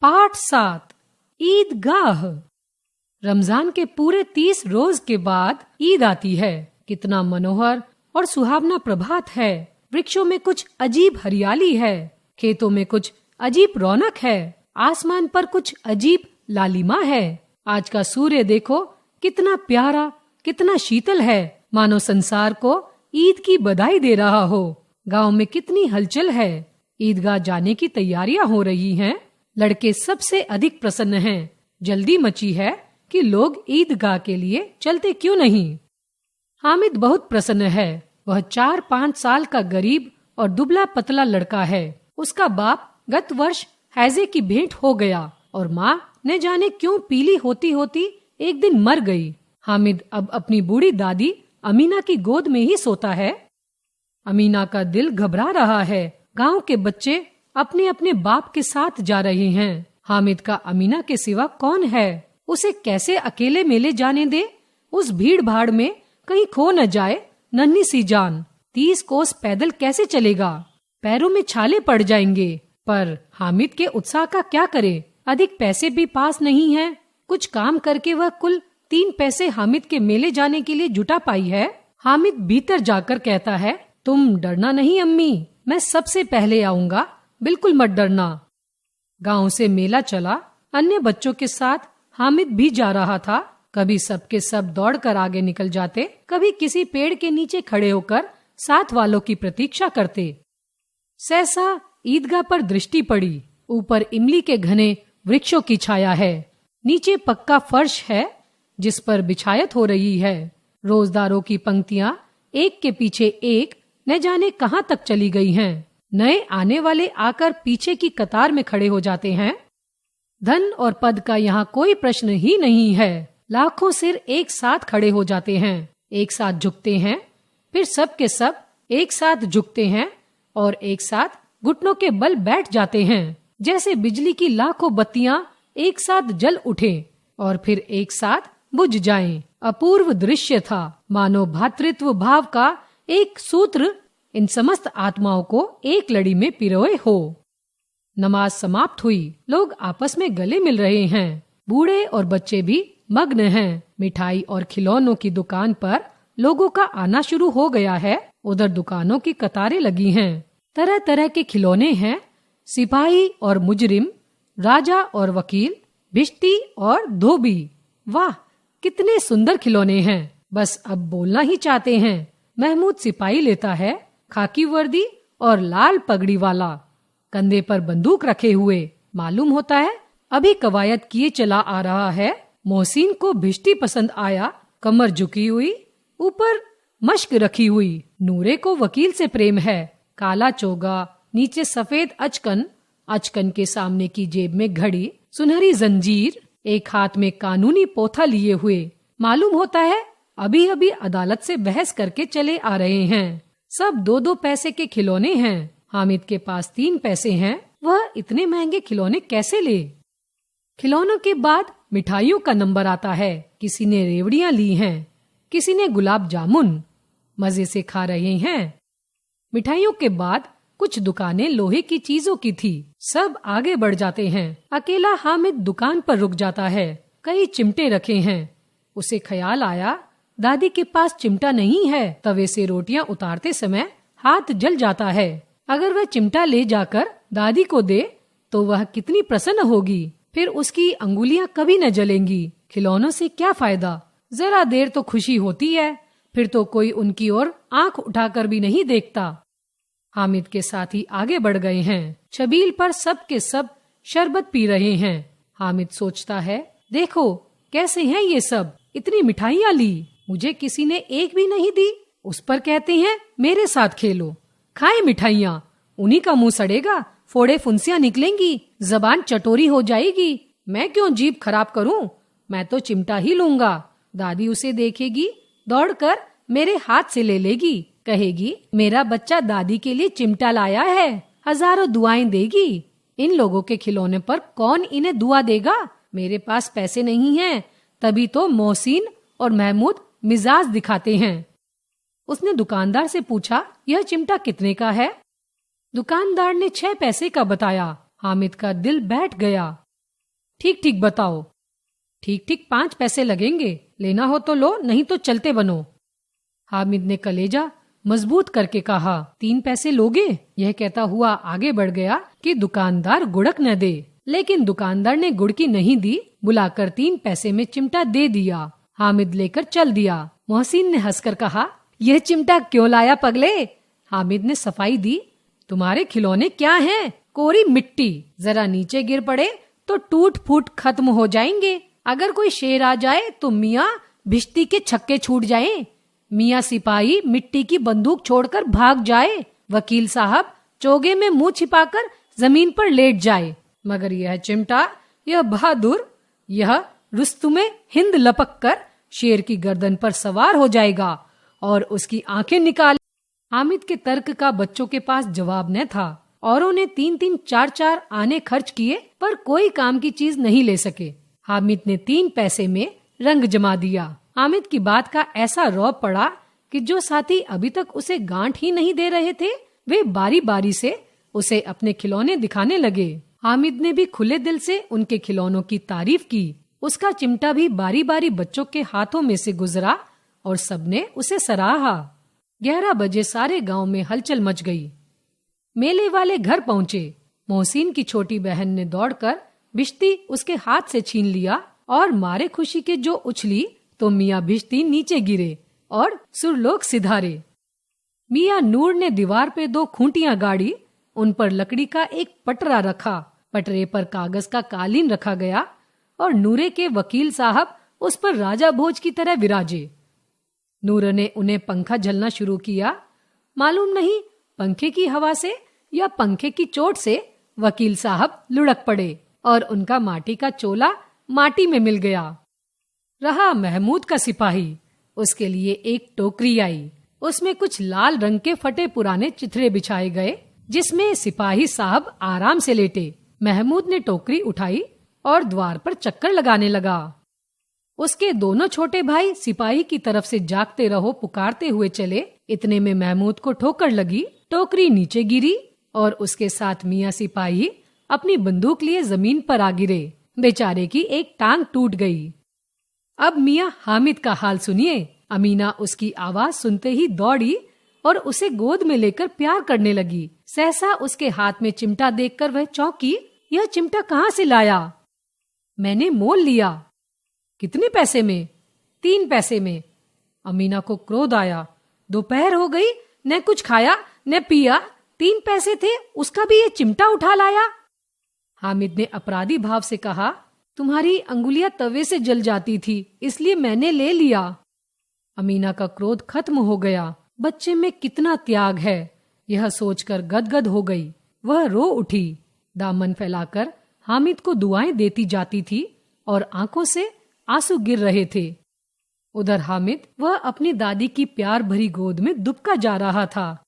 पाठ 7 ईदगाह। रमजान के पूरे 30 रोज के बाद ईद आती है। कितना मनोहर और सुहावना प्रभात है। वृक्षों में कुछ अजीब हरियाली है, खेतों में कुछ अजीब रौनक है, आसमान पर कुछ अजीब लालिमा है। आज का सूर्य देखो कितना प्यारा, कितना शीतल है, मानो संसार को ईद की बधाई दे रहा हो। गांव में कितनी हलचल है। ईदगाह जाने की तैयारियां हो रही हैं। लड़के सबसे अधिक प्रसन्न हैं। जल्दी मची है कि लोग ईदगाह के लिए चलते क्यों नहीं। हामिद बहुत प्रसन्न है। वह 4-5 साल का गरीब और दुबला पतला लड़का है। उसका बाप गत वर्ष हैजे की भेंट हो गया और माँ न जाने क्यों पीली होती होती एक दिन मर गई। हामिद अब अपनी बूढ़ी दादी अमीना की गोद में ही सोता है। अमीना का दिल घबरा रहा है। गांव के बच्चे अपने अपने बाप के साथ जा रहे हैं। हामिद का अमीना के सिवा कौन है। उसे कैसे अकेले मेले जाने दे। उस भीड़ भाड़ में कहीं खो न जाए नन्ही सी जान। 30 कोस पैदल कैसे चलेगा। पैरों में छाले पड़ जाएंगे। पर हामिद के उत्साह का क्या करे। अधिक पैसे भी पास नहीं है। कुछ काम करके वह कुल 3 पैसे हामिद के मेले जाने के लिए जुटा पाई है। हामिद भीतर जाकर कहता है, तुम डरना नहीं अम्मी, मैं सबसे पहले आऊंगा, बिल्कुल मत डरना। गांव से मेला चला। अन्य बच्चों के साथ हामिद भी जा रहा था। कभी सबके सब दौड़कर आगे निकल जाते, कभी किसी पेड़ के नीचे खड़े होकर साथ वालों की प्रतीक्षा करते। सहसा ईदगाह पर दृष्टि पड़ी। ऊपर इमली के घने वृक्षों की छाया है। नीचे पक्का फर्श है जिस पर बिछायत हो रही है। रोजदारों की पंक्तियां एक के पीछे एक न जाने कहां तक चली गई हैं। नए आने वाले आकर पीछे की कतार में खड़े हो जाते हैं। धन और पद का यहाँ कोई प्रश्न ही नहीं है। लाखों सिर एक साथ खड़े हो जाते हैं, एक साथ झुकते हैं, फिर सब के सब एक साथ झुकते हैं और एक साथ घुटनों के बल बैठ जाते हैं। जैसे बिजली की लाखों बत्तियां एक साथ जल उठे और फिर एक साथ बुझ जाएं। अपूर्व दृश्य था। मानो भातृत्व भाव का एक सूत्र इन समस्त आत्माओं को एक लड़ी में पिरोए हो। नमाज समाप्त हुई। लोग आपस में गले मिल रहे हैं। बूढ़े और बच्चे भी मग्न हैं। मिठाई और खिलौनों की दुकान पर लोगों का आना शुरू हो गया है। उधर दुकानों की कतारें लगी हैं। तरह तरह के खिलौने हैं। सिपाही और मुजरिम, राजा और वकील, भिश्ती और धोबी। वाह, कितने सुंदर खिलौने हैं। बस अब बोलना ही चाहते हैं। महमूद सिपाही लेता है, खाकी वर्दी और लाल पगड़ी वाला, कंधे पर बंदूक रखे हुए। मालूम होता है अभी कवायद किए चला आ रहा है। मोहसिन को भिश्ती पसंद आया, कमर झुकी हुई, ऊपर मश्क रखी हुई। नूरे को वकील से प्रेम है। काला चोगा, नीचे सफेद अचकन, अचकन के सामने की जेब में घड़ी, सुनहरी जंजीर, एक हाथ में कानूनी पोथा लिए हुए। मालूम होता है अभी अभी अदालत से बहस करके चले आ रहे हैं। सब 2-2 पैसे के खिलौने हैं। हामिद के पास 3 पैसे हैं। वह इतने महंगे खिलौने कैसे ले। खिलौनों के बाद मिठाइयों का नंबर आता है। किसी ने रेवड़ियां ली हैं, किसी ने गुलाब जामुन मजे से खा रहे हैं। मिठाइयों के बाद कुछ दुकानें लोहे की चीजों की थी। सब आगे बढ़ जाते हैं। अकेला हामिद दुकान पर रुक जाता है। कई चिमटे रखे हैं। उसे ख्याल आया, दादी के पास चिमटा नहीं है। तवे से रोटियां उतारते समय हाथ जल जाता है। अगर वह चिमटा ले जाकर दादी को दे तो वह कितनी प्रसन्न होगी। फिर उसकी अंगुलियां कभी न जलेंगी। खिलौनों से क्या फायदा। जरा देर तो खुशी होती है, फिर तो कोई उनकी ओर आंख उठाकर भी नहीं देखता। हामिद के साथी आगे बढ़ गए हैं। छबील पर सब के सब शरबत पी रहे हैं। हामिद सोचता है, देखो कैसे हैं ये सब। इतनी मिठाइयां ली, मुझे किसी ने एक भी नहीं दी। उस पर कहते हैं मेरे साथ खेलो। खाए मिठाइयाँ, उन्हीं का मुंह सड़ेगा, फोड़े फुंसियां निकलेंगी, जबान चटोरी हो जाएगी। मैं क्यों जीभ खराब करूं। मैं तो चिमटा ही लूंगा। दादी उसे देखेगी, दौड़कर मेरे हाथ से ले लेगी, कहेगी मेरा बच्चा दादी के लिए चिमटा लाया है, हजारों दुआएं देगी। इन लोगों के खिलौने पर कौन इन्हें दुआ देगा। मेरे पास पैसे नहीं हैं, तभी तो मोहसिन और महमूद मिजाज दिखाते हैं। उसने दुकानदार से पूछा, यह चिमटा कितने का है। दुकानदार ने 6 पैसे का बताया। हामिद का दिल बैठ गया। ठीक ठीक बताओ। ठीक ठीक 5 पैसे लगेंगे, लेना हो तो लो, नहीं तो चलते बनो। हामिद ने कलेजा मजबूत करके कहा, 3 पैसे लोगे? यह कहता हुआ आगे बढ़ गया कि दुकानदार गुड़क न दे, लेकिन दुकानदार ने गुड़ की नहीं दी, बुलाकर 3 पैसे में चिमटा दे दिया। हामिद लेकर चल दिया। मोहसिन ने हंसकर कहा, यह चिमटा क्यों लाया पगले? हामिद ने सफाई दी, तुम्हारे खिलौने क्या हैं? कोरी मिट्टी, जरा नीचे गिर पड़े तो टूट फूट खत्म हो जाएंगे। अगर कोई शेर आ जाए तो मियाँ भिश्ती के छक्के छूट जाएं। मियाँ सिपाही मिट्टी की बंदूक छोड़कर भाग जाए। वकील साहब चोगे में मुंह छिपाकर जमीन पर लेट जाए। मगर यह चिमटा, यह बहादुर, यह रुस्तुमे हिंद लपक कर शेर की गर्दन पर सवार हो जाएगा और उसकी आंखें निकाल। हामिद के तर्क का बच्चों के पास जवाब न था। औरों ने 3-3, 4-4 आने खर्च किए, पर कोई काम की चीज नहीं ले सके। हामिद ने 3 पैसे में रंग जमा दिया। हामिद की बात का ऐसा रौब पड़ा कि जो साथी अभी तक उसे गांठ ही नहीं दे रहे थे, वे बारी बारी से उसे अपने खिलौने दिखाने लगे। हामिद ने भी खुले दिल से उनके खिलौनों की तारीफ की। उसका चिमटा भी बारी बारी बच्चों के हाथों में से गुजरा और सबने उसे सराहा। 11 बजे सारे गांव में हलचल मच गई। मेले वाले घर पहुंचे। मोहसिन की छोटी बहन ने दौड़कर भिश्ती उसके हाथ से छीन लिया और मारे खुशी के जो उछली तो मियाँ भिश्ती नीचे गिरे और सुरलोक सिधारे। मियाँ नूर ने दीवार पे 2 खूंटियां गाड़ी, उन पर लकड़ी का एक पटरा रखा। पटरे पर कागज का कालीन रखा गया और नूरे के वकील साहब उस पर राजा भोज की तरह विराजे। नूर ने उन्हें पंखा झलना शुरू किया। मालूम नहीं पंखे की हवा से या पंखे की चोट से वकील साहब लुढ़क पड़े और उनका माटी का चोला माटी में मिल गया। रहा महमूद का सिपाही, उसके लिए एक टोकरी आई। उसमें कुछ लाल रंग के फटे पुराने चिथड़े बिछाए गए, जिसमें सिपाही साहब आराम से लेटे। महमूद ने टोकरी उठाई और द्वार पर चक्कर लगाने लगा। उसके दोनों छोटे भाई सिपाही की तरफ से जागते रहो पुकारते हुए चले। इतने में महमूद को ठोकर लगी, टोकरी नीचे गिरी और उसके साथ मियाँ सिपाही अपनी बंदूक लिए जमीन पर आ गिरे। बेचारे की एक टांग टूट गई। अब मियाँ हामिद का हाल सुनिए। अमीना उसकी आवाज सुनते ही दौड़ी और उसे गोद में लेकर प्यार करने लगी। सहसा उसके हाथ में चिमटा देखकर वह चौंकी। यह चिमटा कहाँ से लाया? मैंने मोल लिया। कितने पैसे में? 3 पैसे में। अमीना को क्रोध आया। दोपहर हो गई, न कुछ खाया न पिया, 3 पैसे थे, उसका भी ये चिमटा उठा लाया। हामिद ने अपराधी भाव से कहा, तुम्हारी अंगुलियां तवे से जल जाती थी, इसलिए मैंने ले लिया। अमीना का क्रोध खत्म हो गया। बच्चे में कितना त्याग है, यह सोचकर गदगद हो गई। वह रो उठी। दामन फैलाकर हामिद को दुआएं देती जाती थी और आंखों से आंसू गिर रहे थे। उधर हामिद वह अपनी दादी की प्यार भरी गोद में दुबका जा रहा था।